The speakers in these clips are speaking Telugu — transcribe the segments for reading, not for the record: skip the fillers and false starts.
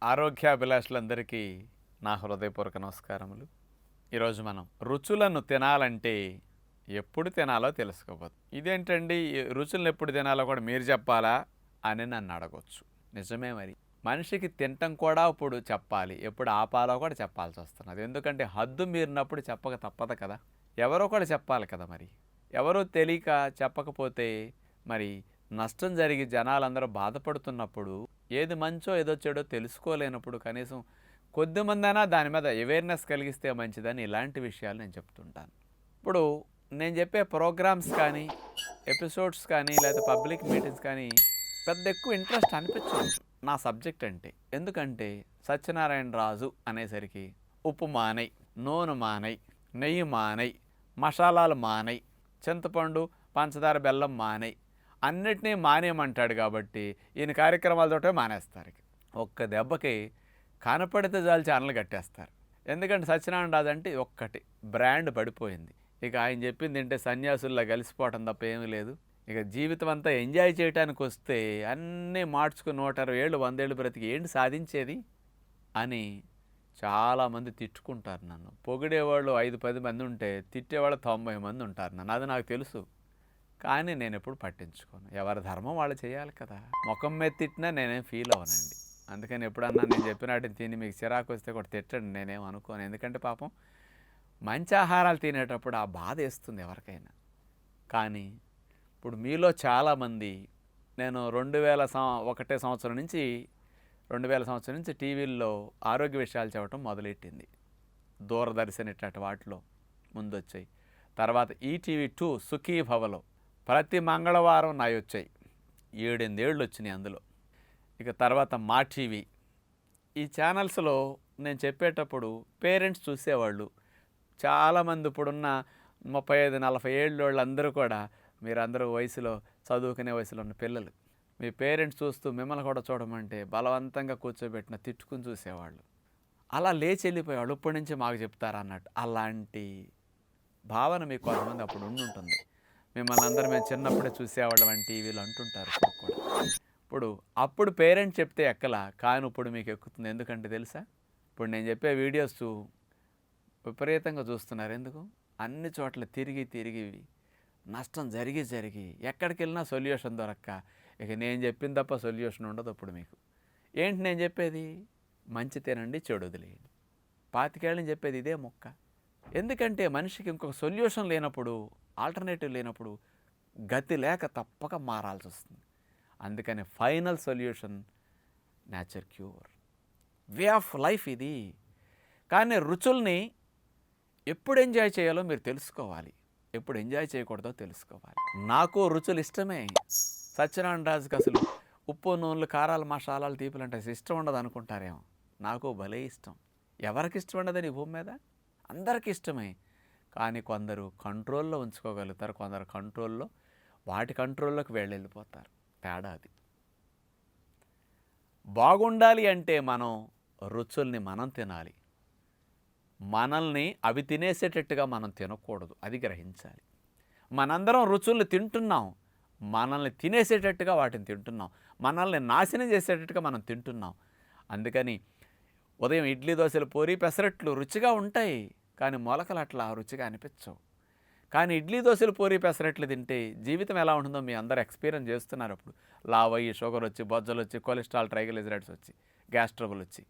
ఆరోగ్యాభిలాషులందరికీ నా హృదయపూర్వక నమస్కారములు. ఈరోజు మనం రుచులను తినాలంటే ఎప్పుడు తినాలో తెలుసుకోబోదు. ఇదేంటండి రుచులను ఎప్పుడు తినాలో కూడా మీరు చెప్పాలా అని నన్ను అడగొచ్చు. నిజమే మరి. మనిషికి తినటం కూడా ఇప్పుడు చెప్పాలి, ఎప్పుడు ఆపాలో కూడా చెప్పాల్సి వస్తున్నది. ఎందుకంటే హద్దు మీరినప్పుడు చెప్పక తప్పదు కదా. ఎవరో కూడా చెప్పాలి కదా. మరి ఎవరో తెలియక చెప్పకపోతే మరి నష్టం జరిగి జనాలందరూ బాధపడుతున్నప్పుడు ఏది మంచో ఏదో చెడో తెలుసుకోలేనప్పుడు కనీసం కొద్దిమందైనా దాని మీద అవేర్నెస్ కలిగిస్తే మంచిదని ఇలాంటి విషయాలు నేను చెప్తుంటాను. ఇప్పుడు నేను చెప్పే ప్రోగ్రామ్స్ కానీ ఎపిసోడ్స్ కానీ లేదా పబ్లిక్ మీటింగ్స్ కానీ పెద్ద ఎక్కువ ఇంట్రెస్ట్ అనిపించదు నా సబ్జెక్ట్ అంటే. ఎందుకంటే సత్యనారాయణ రాజు అనేసరికి ఉప్పు మానై, నూనె మానై, నెయ్యి మానై, మసాలాలు మానై, చింతపండు పంచదార బెల్లం మానై, అన్నిటినీ మానేయమంటాడు. కాబట్టి ఈయన కార్యక్రమాలతోటే మానేస్తారు. ఒక్క దెబ్బకి కనపడితే చాలు ఛానల్ కట్టేస్తారు. ఎందుకంటే సత్యనారాయణ రాజు అంటే ఒక్కటి బ్రాండ్ పడిపోయింది. ఇక ఆయన చెప్పింది తింటే సన్యాసుల్లో కలిసిపోవటం తప్ప ఏమీ లేదు. ఇక జీవితం అంతా ఎంజాయ్ చేయడానికి వస్తే అన్నీ మార్చుకుని 120 ఏళ్ళు 100 ఏళ్ళు బ్రతికి ఏంటి సాధించేది అని చాలామంది తిట్టుకుంటారు నన్ను. పొగిడేవాళ్ళు 5-10 మంది ఉంటే తిట్టేవాళ్ళు 90 మంది ఉంటారు నన్ను. అది నాకు తెలుసు. కానీ నేను ఎప్పుడు పట్టించుకోను. ఎవరి ధర్మం వాళ్ళు చేయాలి కదా. ముఖం మీద తిట్టినా నేనేం ఫీల్ అవ్వనండి. అందుకని ఎప్పుడన్నా నేను చెప్పినట్టు తిని మీకు చిరాకు వస్తే కూడా తిట్టండి, నేనేం అనుకోను. ఎందుకంటే పాపం మంచి ఆహారాలు తినేటప్పుడు ఆ బాధ వేస్తుంది ఎవరికైనా. కానీ ఇప్పుడు మీలో చాలామంది నేను 2001 సంవత్సరం నుంచి 2000 సంవత్సరం నుంచి టీవీల్లో ఆరోగ్య విషయాలు చెప్పడం మొదలెట్టింది. దూరదర్శన్ ఇట్లాంటి వాటిలో ముందొచ్చాయి. తర్వాత ఈటీవీ2 సుఖీభవలో ప్రతి మంగళవారం నాయి వచ్చాయి. 7-8 ఏళ్ళు వచ్చినాయి అందులో. ఇక తర్వాత మా టీవీ, ఈ ఛానల్స్లో నేను చెప్పేటప్పుడు పేరెంట్స్ చూసేవాళ్ళు చాలామంది. ఇప్పుడున్న 35-40 ఏళ్ళ వాళ్ళందరూ కూడా మీరందరూ వయసులో చదువుకునే వయసులో ఉన్న పిల్లలు, మీ పేరెంట్స్ చూస్తూ మిమ్మల్ని కూడా చూడమంటే బలవంతంగా కూర్చోబెట్టిన తిట్టుకుని చూసేవాళ్ళు. అలా లేచి వెళ్ళిపోయేవాళ్ళు. ఇప్పటి నుంచి మాకు చెప్తారా అన్నట్టు. అలాంటి భావన మీకు కొంతమంది అప్పుడు ఉండుంటుంది. మిమ్మల్ని అందరూ మేము చిన్నప్పుడే చూసేవాళ్ళం అని టీవీలో అంటుంటారు ఇప్పుడు కూడా. అప్పుడు పేరెంట్స్ చెప్తే ఎక్కలా, కానీ ఇప్పుడు మీకు ఎక్కుతుంది. ఎందుకంటే తెలుసా, ఇప్పుడు నేను చెప్పే వీడియోస్ విపరీతంగా చూస్తున్నారు. ఎందుకు? అన్ని చోట్ల తిరిగి తిరిగి నష్టం జరిగి ఎక్కడికి వెళ్ళినా సొల్యూషన్ దొరక్క ఇక నేను చెప్పిన తప్ప సొల్యూషన్ ఉండదు. అప్పుడు మీకు ఏంటి నేను చెప్పేది? మంచి తినండి, చెడు వదిలేయండి. 25 ఏళ్ళని చెప్పేది ఇదే మొక్క. ఎందుకంటే మనిషికి ఇంకొక సొల్యూషన్ లేనప్పుడు, ఆల్టర్నేటివ్ లేనప్పుడు గతి లేక తప్పక మారాల్సి వస్తుంది. అందుకని final solution nature cure, way of life ఇది. కానీ రుచుల్ని ఎప్పుడు ఎంజాయ్ చేయాలో మీరు తెలుసుకోవాలి, ఎప్పుడు ఎంజాయ్ చేయకూడదో తెలుసుకోవాలి. నాకు రుచులు ఇష్టమే. సత్యనారాయణ రాజుకి అసలు ఉప్పు నూనెలు కారాలు మసాలాలు తీపులు అంటే ఇష్టం ఉండదు అనుకుంటారేమో. నాకు భలే ఇష్టం. ఎవరికి ఇష్టం ఉండదని ఈ భూమి మీద? అందరికీ ఇష్టమే. కానీ కొందరు కంట్రోల్లో ఉంచుకోగలుగుతారు, కొందరు వాటి కంట్రోల్లోకి వెళ్ళిపోతారు. తేడా అది. బాగుండాలి అంటే మనం రుచుల్ని మనం తినాలి. మనల్ని అవి తినేసేటట్టుగా మనం తినకూడదు, అది గ్రహించాలి. మనందరం రుచుల్ని తింటున్నాం, మనల్ని తినేసేటట్టుగా వాటిని తింటున్నాం, మనల్ని నాశనం చేసేటట్టుగా మనం తింటున్నాం. అందుకని ఉదయం ఇడ్లీ దోశలు పూరి పెసరట్లు రుచిగా ఉంటాయి, కానీ మొలకలు అట్లా రుచిగా అనిపించవు. కానీ ఇడ్లీ దోశలు పూరి పెసరట్లు తింటే జీవితం ఎలా ఉంటుందో మీ అందరూ ఎక్స్పీరియన్స్ చేస్తున్నారు. అప్పుడు లావయ్యి షుగర్ వచ్చి, బొజ్జలు వచ్చి, కొలెస్ట్రాల్, ట్రైగ్లిజరైడ్స్ వచ్చి, గ్యాస్ ట్రబుల్ వచ్చి,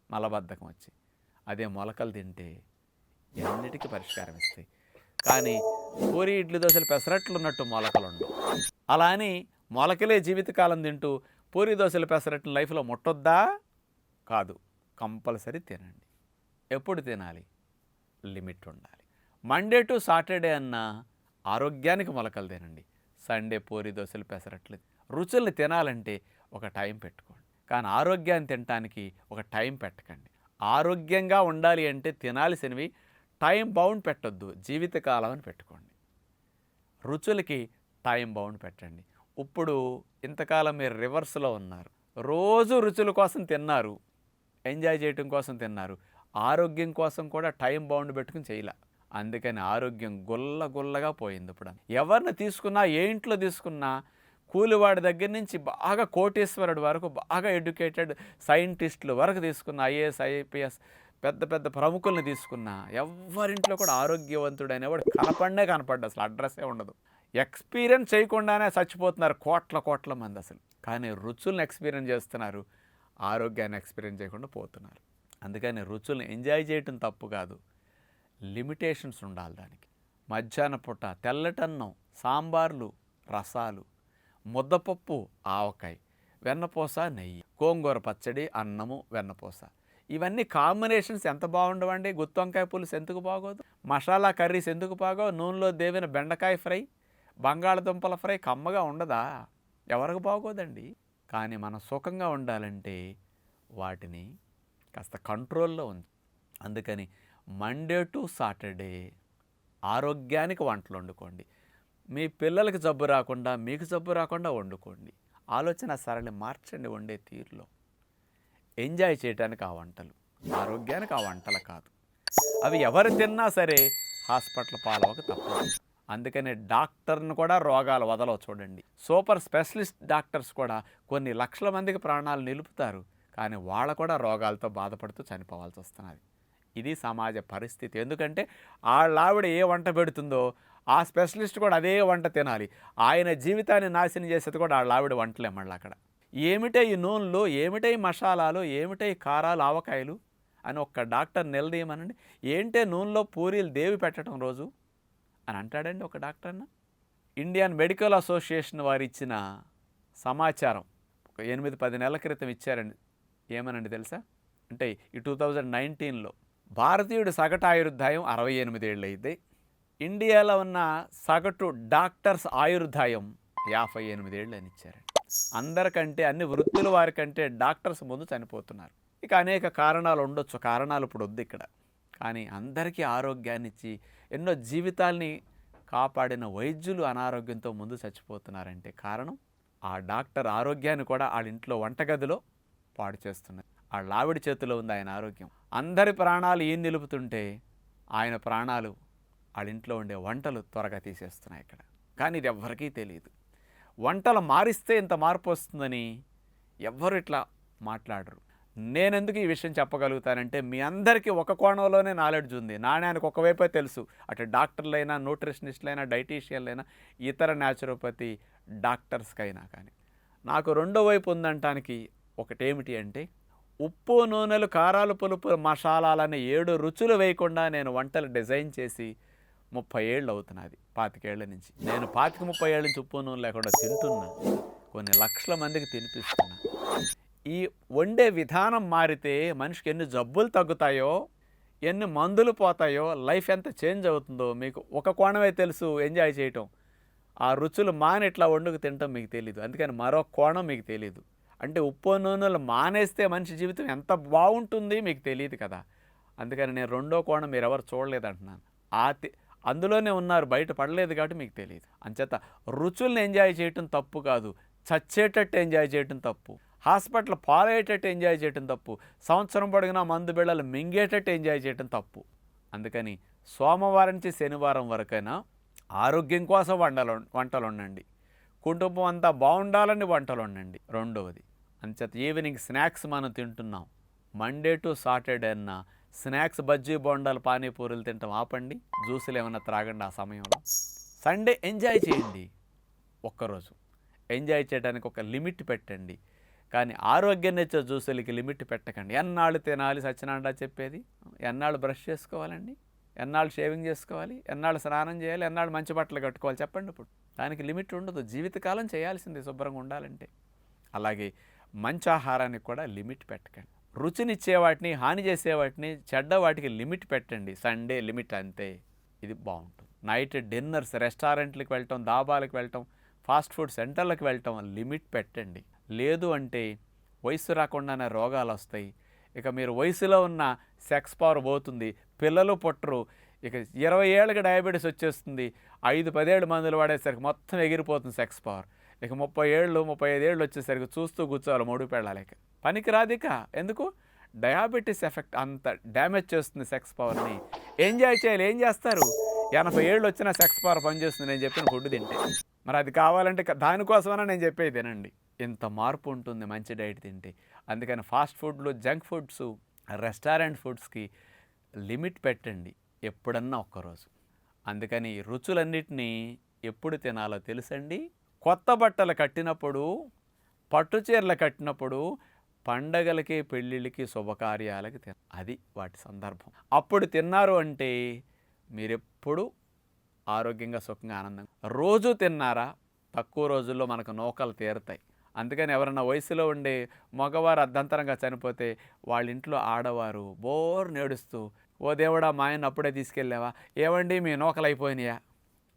మలబద్ధకం వచ్చి. అదే మొలకలు తింటే ఎన్నిటికీ పరిష్కారం ఇస్తాయి. కానీ పూరి ఇడ్లీ దోశలు పెసరట్లు ఉన్నట్టు మొలకలు ఉండవు. అలా అని మొలకలే జీవితకాలం తింటూ పూరి దోశలు పెసరట్లు లైఫ్లో ముట్టొద్దా? కాదు, కంపల్సరీ తినండి. ఎప్పుడు తినాలి? లిమిట్ ఉండాలి. మండే టు సాటర్డే అన్న ఆరోగ్యానికి మొలకలు తినండి, సండే పూరి దోశలు పెసరట్లు. రుచుల్ని తినాలంటే ఒక టైం పెట్టుకోండి, కానీ ఆరోగ్యాన్ని తినటానికి ఒక టైం పెట్టకండి. ఆరోగ్యంగా ఉండాలి అంటే తినాల్సినవి టైం బౌండ్ పెట్టొద్దు, జీవితకాలం అని పెట్టుకోండి. రుచులకి టైం బౌండ్ పెట్టండి. ఇప్పుడు ఇంతకాలం మీరు రివర్స్లో ఉన్నారు. రోజు రుచుల కోసం తిన్నారు, ఎంజాయ్ చేయటం కోసం తిన్నారు, ఆరోగ్యం కోసం కూడా టైం బౌండ్ పెట్టుకుని చేయలే. అందుకని ఆరోగ్యం గుల్లగా పోయింది. ఇప్పుడు ఎవరిని తీసుకున్నా, ఏ ఇంట్లో తీసుకున్నా కూలివాడి దగ్గర నుంచి బాగా కోటీశ్వరుడు వరకు బాగా ఎడ్యుకేటెడ్ సైంటిస్టులు వరకు తీసుకున్న ఐఏఎస్ ఐపీఎస్ పెద్ద పెద్ద ప్రముఖుల్ని తీసుకున్న ఎవరింట్లో కూడా ఆరోగ్యవంతుడు అనేవాడు కనపడ్డా అసలు అడ్రస్సే ఉండదు. ఎక్స్పీరియన్స్ చేయకుండానే చచ్చిపోతున్నారు కోట్ల మంది అసలు. కానీ రుచులను ఎక్స్పీరియన్స్ చేస్తున్నారు, ఆరోగ్యాన్ని ఎక్స్పీరియన్స్ చేయకుండా పోతున్నారు. అందుకని రుచులను ఎంజాయ్ చేయటం తప్పు కాదు, లిమిటేషన్స్ ఉండాలి దానికి. మధ్యాహ్న పూట తెల్లటన్నం, సాంబార్లు, రసాలు, ముద్దపప్పు, ఆవకాయ, వెన్నపూస, నెయ్యి, గోంగూర పచ్చడి, అన్నము, వెన్నపూస, ఇవన్నీ కాంబినేషన్స్ ఎంత బాగుండవండి. గుత్తి వంకాయ పులుసు ఎందుకు బాగోదు, మసాలా కర్రీస్ ఎందుకు బాగోవు, నూనెలో దేవిన బెండకాయ ఫ్రై, బంగాళదుంపల ఫ్రై కమ్మగా ఉండదా? ఎవరికి బాగోదండి. కానీ మనం సుఖంగా ఉండాలంటే వాటిని కాస్త కంట్రోల్లో ఉంది. అందుకని మండే టు సాటర్డే ఆరోగ్యానికి వంటలు వండుకోండి. మీ పిల్లలకి జబ్బు రాకుండా, మీకు జబ్బు రాకుండా వండుకోండి. ఆలోచన సరళి మార్చండి వండే తీరులో. ఎంజాయ్ చేయడానికి ఆ వంటలు, ఆరోగ్యానికి ఆ వంటలు కాదు. అవి ఎవరు తిన్నా సరే హాస్పిటల్ పాలవక తప్పదు. అందుకని డాక్టర్ను కూడా రోగాలు వదలవు చూడండి. సూపర్ స్పెషలిస్ట్ డాక్టర్స్ కూడా కొన్ని లక్షల మందికి ప్రాణాలు నిలుపుతారు, కానీ వాళ్ళ కూడా రోగాలతో బాధపడుతూ చనిపోవాల్సి వస్తున్నది. ఇది సమాజ పరిస్థితి. ఎందుకంటే ఆవిడ ఏ వంట పెడుతుందో ఆ స్పెషలిస్ట్ కూడా అదే వంట తినాలి. ఆయన జీవితాన్ని నాశనం చేసేది కూడా ఆవిడ వంటలే. మళ్ళీ అక్కడ ఏమిటే ఈ నూనెలు, ఏమిటే ఈ మసాలాలు, ఏమిటే ఈ కారాలు, ఆవకాయలు అని ఒక్క డాక్టర్ నిలదీయమనండి. ఏంటే నూనెలో పూరీలు దేవి పెట్టడం రోజు అని అంటాడండి ఒక డాక్టర్ అన్న? ఇండియన్ మెడికల్ అసోసియేషన్ వారు ఇచ్చిన సమాచారం ఒక 8-10 నెలల క్రితం ఇచ్చారండి. ఏమనండి తెలుసా? అంటే ఈ 2019లో భారతీయుడి సగటు ఆయుర్దాయం 68 ఏళ్ళు అయితే, ఇండియాలో ఉన్న సగటు డాక్టర్స్ ఆయుర్దాయం 58 ఏళ్ళు అని ఇచ్చారండి. అందరికంటే, అన్ని వృత్తుల వారికంటే డాక్టర్స్ ముందు చనిపోతున్నారు. ఇక అనేక కారణాలు ఉండొచ్చు, కారణాలు ఇప్పుడు వద్దు ఇక్కడ. కానీ అందరికీ ఆరోగ్యాన్ని ఇచ్చి ఎన్నో జీవితాల్ని కాపాడిన వైద్యులు అనారోగ్యంతో ముందు చచ్చిపోతున్నారంటే కారణం ఆ డాక్టర్ ఆరోగ్యాన్ని కూడా వాళ్ళ ఇంట్లో వంటగదిలో పాడు చేస్తున్నారు. వాళ్ళ ఆవిడ చేతిలో ఉంది ఆయన ఆరోగ్యం. అందరి ప్రాణాలు ఈయన నిలుపుతుంటే ఆయన ప్రాణాలు వాళ్ళ ఇంట్లో ఉండే వంటలు త్వరగా తీసేస్తున్నాయి ఇక్కడ. కానీ ఇది ఎవ్వరికీ తెలియదు. వంటలు మారిస్తే ఇంత మార్పు వస్తుందని ఎవ్వరు ఇట్లా మాట్లాడరు. నేనెందుకు ఈ విషయం చెప్పగలుగుతానంటే మీ అందరికీ ఒక కోణంలోనే నాలెడ్జ్ ఉంది. నాణ్యానికి ఒకవైపే తెలుసు. అటు డాక్టర్లైనా, న్యూట్రిషనిస్టులైనా, డైటీషియన్లైనా, ఇతర న్యాచురోపతి డాక్టర్స్కైనా. కానీ నాకు రెండో వైపు ఉందంటానికి ఒకటేమిటి అంటే, ఉప్పు, నూనెలు, కారాలు, పులుపు, మసాలాలని 7 రుచులు వేయకుండా నేను వంటలు డిజైన్ చేసి 30 ఏళ్ళు అవుతున్నది. 25 ఏళ్ల నుంచి నేను 25-30 ఏళ్ళ నుంచి ఉప్పు నూనె లేకుండా తింటున్నా. కొన్ని లక్షల మందికి తినిపిస్తున్నా. ఈ వండే విధానం మారితే మనిషికి ఎన్ని జబ్బులు తగ్గుతాయో, ఎన్ని మందులు పోతాయో, లైఫ్ ఎంత చేంజ్ అవుతుందో మీకు ఒక కోణమే తెలుసు. ఎంజాయ్ చేయటం, ఆ రుచులు మాని ఇట్లా వండుకు తినటం మీకు తెలీదు. అందుకని మరో కోణం మీకు తెలీదు. అంటే ఉప్పు నూనెలు మానేస్తే మనిషి జీవితం ఎంత బాగుంటుంది మీకు తెలియదు కదా. అందుకని నేను రెండో కోణం మీరు ఎవరు చూడలేదంటున్నాను. అందులోనే ఉన్నారు, బయట పడలేదు కాబట్టి మీకు తెలియదు. అంచేత రుచుల్ని ఎంజాయ్ చేయటం తప్పు కాదు, చచ్చేటట్టు ఎంజాయ్ చేయటం తప్పు. హాస్పిటల్ పాలయ్యేటట్టు ఎంజాయ్ చేయటం తప్పు. సంవత్సరం పొడిగినా మందు బిళ్ళలు మింగేటట్టు ఎంజాయ్ చేయటం తప్పు. అందుకని సోమవారం నుంచి శనివారం వరకైనా ఆరోగ్యం కోసం వంటలు వండండి. కుటుంబం అంతా బాగుండాలని వంటలు వండండి. రెండవది, అంచేత ఈవినింగ్ స్నాక్స్ మనం తింటున్నాం. మండే టు సాటర్డే అన్న స్నాక్స్, బజ్జీ, బొండాలు, పానీపూరీలు తింటాం ఆపండి. జ్యూసులు ఏమైనా త్రాగండి ఆ సమయంలో. సండే ఎంజాయ్ చేయండి. ఒక్కరోజు ఎంజాయ్ చేయడానికి ఒక లిమిట్ పెట్టండి. కానీ ఆరోగ్యాన్ని ఇచ్చే జ్యూసులకి లిమిట్ పెట్టకండి. ఎన్నాళ్ళు తినాలి సత్యనారాయణ చెప్పేది? ఎన్నాళ్ళు బ్రష్ చేసుకోవాలండి? ఎన్నాళ్ళు షేవింగ్ చేసుకోవాలి? ఎన్నాళ్ళు స్నానం చేయాలి? ఎన్నాళ్ళు మంచి బట్టలు కట్టుకోవాలి? చెప్పండి. ఇప్పుడు దానికి లిమిట్ ఉండదు. జీవితకాలం చేయాల్సింది శుభ్రంగా ఉండాలంటే. అలాగే మంచి ఆహారానికి కూడా లిమిట్ పెట్టకండి. రుచినిచ్చే వాటిని, హాని చేసే వాటిని, చెడ్డ వాటికి లిమిట్ పెట్టండి. సండే లిమిట్ అంతే. ఇది బాగుంటుంది. నైట్ డిన్నర్స్, రెస్టారెంట్లకు వెళ్ళటం, దాబాలకు వెళ్ళటం, ఫాస్ట్ ఫుడ్ సెంటర్లకు వెళ్ళటం లిమిట్ పెట్టండి. లేదు అంటే వయసు రాకుండానే రోగాలు వస్తాయి. ఇక మీరు వయసులో ఉన్న సెక్స్ పవర్ పోతుంది, పిల్లలు పుట్టరు. ఇక 20 ఏళ్ళకి డయాబెటీస్ వచ్చేస్తుంది. 5-10 ఏళ్ళు మందులు వాడేసరికి మొత్తం ఎగిరిపోతుంది సెక్స్ పవర్. ఇక 30 ఏళ్ళు 35 ఏళ్ళు వచ్చేసరికి చూస్తూ కూర్చోవాలి మొడు పెళ్ళాలిక. పనికి రాదిక. ఎందుకు? డయాబెటీస్ ఎఫెక్ట్ అంత డ్యామేజ్ చేస్తుంది సెక్స్ పవర్ని. ఎంజాయ్ చేయాలి. ఏం చేస్తారు? 80 ఏళ్ళు వచ్చినా సెక్స్ పవర్ పనిచేస్తుంది నేను చెప్పిన ఫుడ్ తింటే. మరి అది కావాలంటే దానికోసమైనా నేను చెప్పేది తినండి. ఇంత మార్పు ఉంటుంది మంచి డైట్ తింటే. అందుకని ఫాస్ట్ ఫుడ్లు, జంక్ ఫుడ్స్, రెస్టారెంట్ ఫుడ్స్కి లిమిట్ పెట్టండి ఎప్పుడన్నా ఒక్కరోజు. అందుకని రుచులన్నిటినీ ఎప్పుడు తినాలో తెలుసండి. కొత్త బట్టలు కట్టినప్పుడు, పట్టు చీరలు కట్టినప్పుడు, పండగలకి, పెళ్ళిళ్ళకి, శుభకార్యాలకి అది వాటి సందర్భం. అప్పుడు తిన్నారు అంటే మీరెప్పుడు ఆరోగ్యంగా, సుఖంగా, ఆనందంగా. రోజు తిన్నారా తక్కువ రోజుల్లో మనకు నూకలు తీరుతాయి. అందుకని ఎవరన్నా వయసులో ఉండే మగవారు అర్ధంతరంగా చనిపోతే వాళ్ళ ఇంట్లో ఆడవారు బోర్ నేడుస్తూ, ఓ దేవుడా మా ఆయన అప్పుడే తీసుకెళ్ళావా, ఏమండి మీ నూకలు అయిపోయినాయా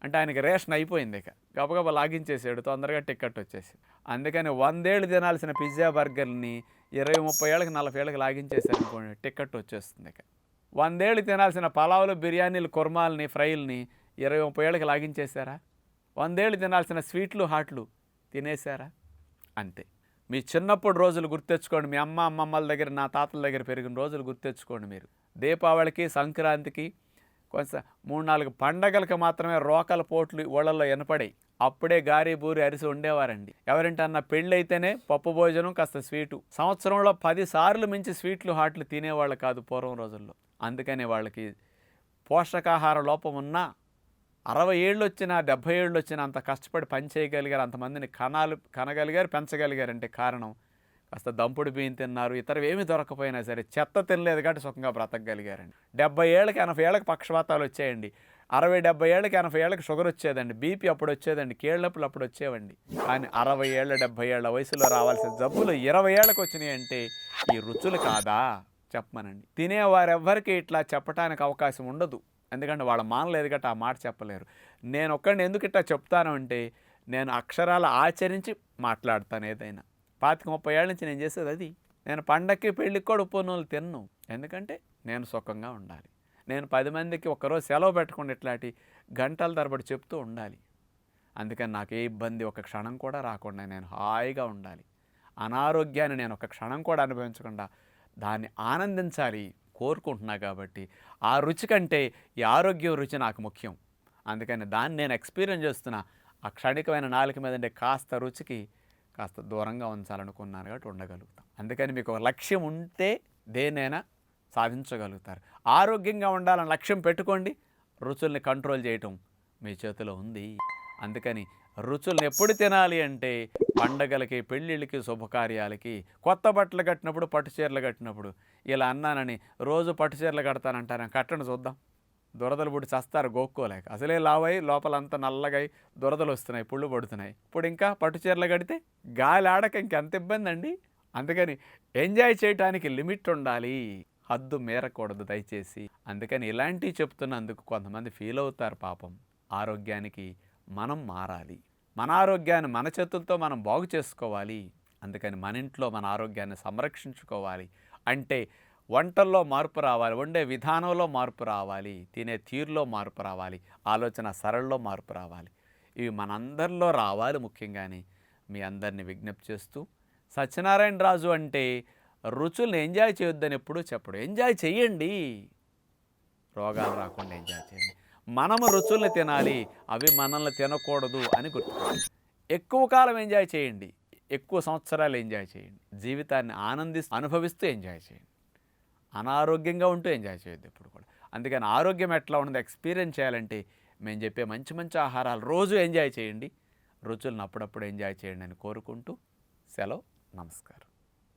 అంటే ఆయనకి రేషన్ అయిపోయింది. ఇక గబగబా లాగించేసాడు, తొందరగా టికెట్ వచ్చేసి. అందుకని 100 ఏళ్ళు తినాల్సిన పిజ్జా బర్గర్ని 20-30 ఏళ్ళకి 40 ఏళ్ళకి లాగించేసారు అనుకోండి, టికెట్ వచ్చేస్తుంది. ఇక 100 ఏళ్ళు తినాల్సిన పలావులు, బిర్యానీలు, కుర్మాలని, ఫ్రైల్ని 20-30 ఏళ్ళకి లాగించేశారా? 100 ఏళ్ళు తినాల్సిన స్వీట్లు, హాట్లు తినేశారా? అంతే. మీ చిన్నప్పుడు రోజులు గుర్తెచ్చుకోండి. మీ అమ్మమ్మల దగ్గర, నా తాతల దగ్గర పెరిగిన రోజులు గుర్తెచ్చుకోండి. మీరు దీపావళికి, సంక్రాంతికి, కొంచెం 3-4 పండగలకు మాత్రమే రోకల పోట్లు ఊళ్ళల్లో వినపడాయి. అప్పుడే గారి బూరి అరిసి ఉండేవారండి. ఎవరింటన్నా పెళ్ళి అయితేనే పప్పు భోజనం, కాస్త స్వీటు. సంవత్సరంలో 10 సార్లు మించి స్వీట్లు, హాట్లు తినేవాళ్ళు కాదు పూర్వం రోజుల్లో. అందుకని వాళ్ళకి పోషకాహార లోపం ఉన్నా 60 ఏళ్ళు వచ్చినా, 70 ఏళ్ళు వచ్చినా అంత కష్టపడి పని చేయగలిగారు, అంతమందిని కనగలిగారు, పెంచగలిగారు. అంటే కారణం కాస్త దంపుడు బియ్యం తిన్నారు, ఇతరవి ఏమి దొరకపోయినా సరే చెత్త తినలేదు కాబట్టి సుఖంగా బ్రతకగలిగారండి. 70 ఏళ్ళకి, 80 ఏళ్ళకి పక్షవాతాలు వచ్చాయండి. 60-70 ఏళ్ళకి, 80 ఏళ్ళకి షుగర్ వచ్చేదండి, బీపీ అప్పుడు వచ్చేదండి, కీళ్ళప్పులు అప్పుడు వచ్చేవండి. కానీ 60 ఏళ్ళ, 70 ఏళ్ళ వయసులో రావాల్సిన జబ్బులు 20 ఏళ్ళకి వచ్చినాయి అంటే ఈ రుచులు కాదా చెప్పమనండి. తినేవారెవ్వరికి ఇట్లా చెప్పడానికి అవకాశం ఉండదు. ఎందుకంటే వాళ్ళ మానలేదు గట్ట ఆ మాట చెప్పలేరు. నేను ఒక్కడిని ఎందుకు ఇట్లా చెప్తాను అంటే నేను అక్షరాలు ఆచరించి మాట్లాడతాను. ఏదైనా 25-30 ఏళ్ళ నుంచి నేను చేసేది అది. నేను పండక్కి, పెళ్ళికి కూడా ఉప్పు నూనెలు తిన్ను. ఎందుకంటే నేను సుఖంగా ఉండాలి. నేను 10 మందికి ఒక్కరోజు సెలవు పెట్టకుండా ఇట్లాంటి గంటల తరబడి చెప్తూ ఉండాలి. అందుకని నాకు ఏ ఇబ్బంది ఒక క్షణం కూడా రాకుండా నేను హాయిగా ఉండాలి. అనారోగ్యాన్ని నేను ఒక క్షణం కూడా అనుభవించకుండా దాన్ని ఆనందించాలి కోరుకుంటున్నా. కాబట్టి ఆ రుచి కంటే ఈ ఆరోగ్యం రుచి నాకు ముఖ్యం. అందుకని దాన్ని నేను ఎక్స్పీరియన్స్ చేస్తున్నా. ఆ క్షణికమైన నాలుక మీద ఉండే కాస్త రుచికి కాస్త దూరంగా ఉంచాలనుకున్నాను కాబట్టి ఉండగలుగుతాం. అందుకని మీకు ఒక లక్ష్యం ఉంటే దేనైనా సాధించగలుగుతారు. ఆరోగ్యంగా ఉండాలని లక్ష్యం పెట్టుకోండి. రుచుల్ని కంట్రోల్ చేయటం మీ చేతిలో ఉంది. అందుకని రుచుల్ని ఎప్పుడు తినాలి అంటే పండగలకి, పెళ్ళిళ్ళకి, శుభకార్యాలకి, కొత్త బట్టలు కట్టినప్పుడు, పట్టు చీరలు కట్టినప్పుడు. ఇలా అన్నానని రోజు పట్టు చీరలు కడతానంటారా? కట్టండి చూద్దాం. దురదలు పుట్టి చస్తారు గోక్కోలేక. అసలే లావై లోపలంతా నల్లగై దురదలు వస్తున్నాయి, పుళ్ళు పడుతున్నాయి. ఇప్పుడు ఇంకా పట్టు చీరలు కడితే గాలి ఆడక ఇంకెంత ఇబ్బంది అండి. అందుకని ఎంజాయ్ చేయడానికి లిమిట్ ఉండాలి, హద్దు మేరకూడదు దయచేసి. అందుకని ఇలాంటివి చెప్తున్నందుకు కొంతమంది ఫీల్ అవుతారు పాపం. ఆరోగ్యానికి మనం మారాలి. మన ఆరోగ్యాన్ని మన చేతులతో మనం బాగు చేసుకోవాలి. అందుకని మన ఇంట్లో మన ఆరోగ్యాన్ని సంరక్షించుకోవాలి అంటే వంటల్లో మార్పు రావాలి, వండే విధానంలో మార్పు రావాలి, తినే తీరులో మార్పు రావాలి, ఆలోచన సరళిలో మార్పు రావాలి. ఇవి మనందరిలో రావాలి ముఖ్యంగానే. మీ అందరినీ విజ్ఞప్తి చేస్తూ, సత్యనారాయణ రాజు అంటే రుచుల్ని ఎంజాయ్ చేయొద్దని ఎప్పుడూ చెప్పడు. ఎంజాయ్ చెయ్యండి, రోగాలు రాకుండా ఎంజాయ్ చేయండి. మనము రుచుల్ని తినాలి, అవి మనల్ని తినకూడదు అని గుర్తుకోండి. ఎక్కువ కాలం ఎంజాయ్ చేయండి, ఎక్కువ సంవత్సరాలు ఎంజాయ్ చేయండి. జీవితాన్ని అనుభవిస్తూ ఎంజాయ్ చేయండి. అనారోగ్యంగా ఉంటూ ఎంజాయ్ చేయొద్దు ఎప్పుడు కూడా. అందుకని ఆరోగ్యం ఎట్లా ఉన్నదో ఎక్స్పీరియన్స్ చేయాలంటే మేము చెప్పే మంచి మంచి ఆహారాలు రోజు ఎంజాయ్ చేయండి, రుచులను అప్పుడప్పుడు ఎంజాయ్ చేయండి అని కోరుకుంటూ సెలవు. నమస్కారం.